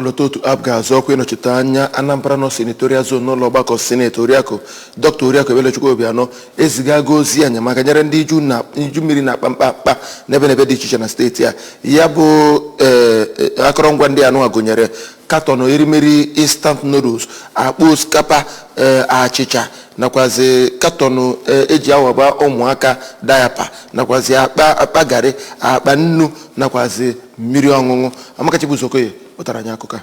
Lototu APGA azọkwa ịnọchite anya Anambra North Senatorial Zone n'ụlọ ọgbakọ Senate Oriaku Dr. Oriaku Obiano ezigago ozi enyemaka nyere ndị iju mmiri na akpamkpa n'ebe dị iche na steeti a. Ya bụ akọrọngwa ndị anụ agụnyere katọn erimeri instant noodles, akpụ osikapa, achịcha, nakwazi katọn eji awaba ụmụaka diaper, nakwazi akpa garị, akpa nnu, nakwazi mmiri ọṅụṅụ. Amakachi Buzokoye pụtara anyị akụkọ.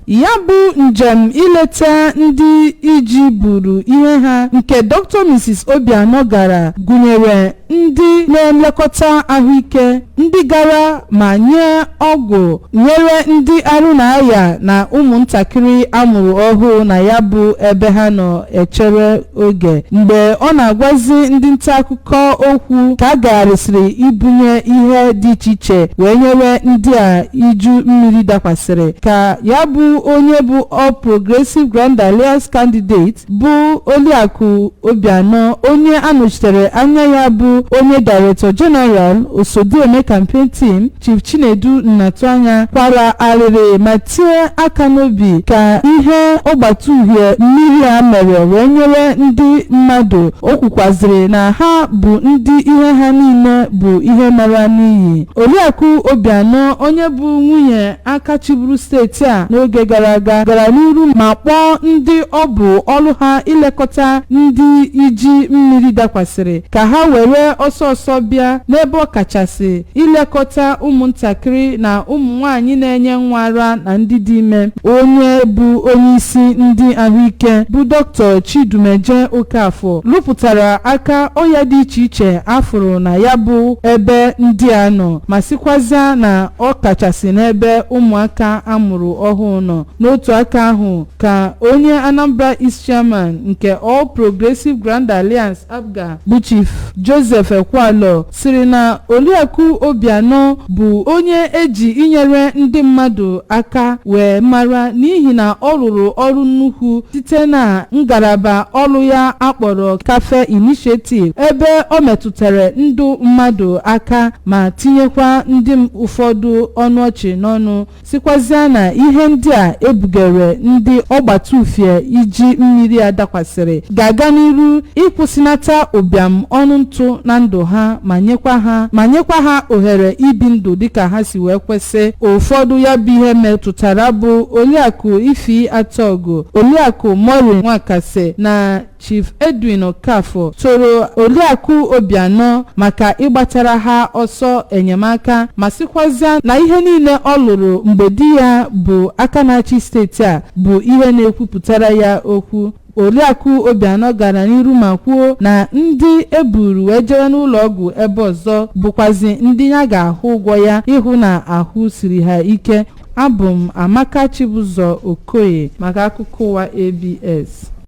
Ya bụ njem ileta ndị iji buru ihe ha nke Dr. Mrs. Obiano gara gụnyere ndị na-elekọta ahụike, ndị gara ma nye ọgwụ nyere ndị arụ na-aya na ụmụntakịrị amụrụ ọhụụ na ya bụ ebe ha nọ echere oge. Mgbe ọ na-agwazi ndị nta akụkọ okwu ka a gagharịsịrị ibunye ihe dị iche iche wee nyere ndị a iju mmiri dakwasịrị, ka ya bụ onye bụ All Progressive Grand Alliance candidate bụ Oriaku Obiano, onye anọchitere anya ya bụ onye Director General Osodieme Campaign Team Chief Chinedu Nnatuanya kwara arịrị ma tie aka n'obi ka ihe ọgbata uhie mmiri a mere wee nyere ndị mmadụ. O kwukwaziri na ha bụ ndị ihe ha niile bụ ihe mara n'iyi. Oriaku Obiano, onye bụ nwunye aka chịburu steeti a n'oge gara n'iru ma kpọọ ndị ọ bụ ọrụ ha ilekọta ndị iji mmiri dakwasịrị ka ha were ọsọ bịa n'ebe ọ kachasị ilekọta ụmụntakịrị na ụmụ nwanyị na-enye nwa ara na ndị dị ime. Onye bụ onye isi ndị ahụike bụ Dr. Chidumeje Okafọ lụpụtara aka ọya dị iche iche afụrụ na ya bụ ebe ndị a nọ, ma sikwazịa na ọ kachasị n'ebe ụmụaka amụrụ ọhụụ nọ. N'otu aka ahụ ka onye Anambra East Chairman nke All Progressive Grand Alliance APGA bụ Chief Joseph Ekwalo siri na Oriaku Obiano bụ onye eji inyere ndị mmadụ aka wee mara n'ihi na ọ rụrụ ọrụ nnukwu site na ngalaba ọrụ ya akpọrọ Cafe Initiative, ebe ọ metụtara ndụ mmadụ aka ma tinyekwa ndị ụfọdụ ọnụ ọchị n'ọnụ. Sikwazịa na ihe ndị a ebugere ndị ọgbata ufie iji mmiri a dakwasịrị ga-aga n'iru ịkwụsịnata ụbịam ọnụ ntụ na ndụ ha ma nyekwa ha ohere ibi ndụ dịka ha si wee kwesị. Ụfọdụ ya bụ ihe metụtara bụ Oriaku Ifi Atọgụ, Oriaku Mmiri Nwakase na Chief Edwin Okafọ toro Oriaku Obiano maka ịgbatara ha ọsọ enyemaka, ma sikwazịa na ihe niile ọ lụrụ mgbe di ya bụ aka na-achị steeti a bụ ihe na-ekwupụtara ya okwu. Oriaku Obiano gara n'iru ma kwuo na ndị eburu wee jere n'ụlọ ọgwụ ebe ọzọ bụkwazi ndị ya ga-ahụ ụgwọ ya ịhụ na ahụ siri ha ike. Abụ m Amaka Chibụzọ Okoye maka akụkọ ụwa ABS.